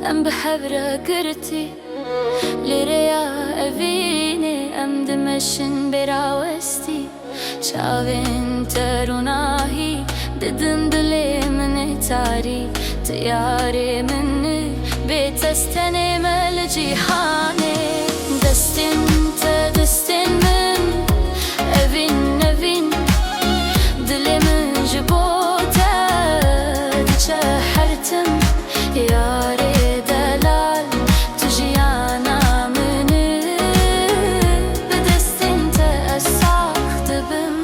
ام بحبرة قرتي لريا أفيني ام دمشن براوستي شاوين تروناهي ددن دلي من تاري تياري مني بتستني ملجيحاني دستن تدستن من أفين أفين دلي من جبوتا تشحرتم ياري دلال تجيانا مني بدستن تأساق دبم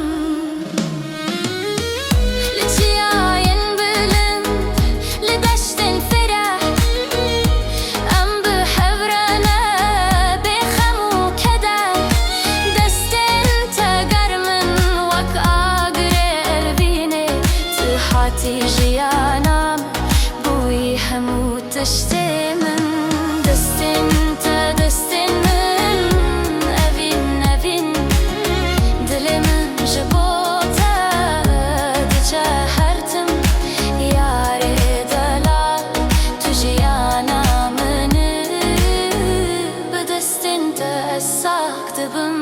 لجياين بلن لدشتن فرح أم بحبرنا بخمو كدر دستن تقرمن وك آقري قلبيني تحاتي جيانا بوي همو تشتمن دستن تدستن من أفين أفين دلي من جبوتا تجاهرتم ياري دلال تجيانا مني بدستن تأساق دبم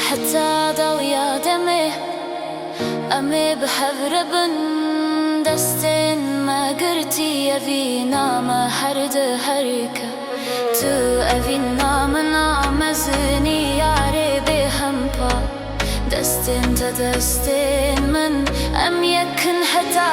حتى ضويا دمي أمي بحبر بن دستن ما قرتي أفينا ما حرد هركة تو أفينا منا مزني ياري بهمبا دستن تدستن من أم يكن حتى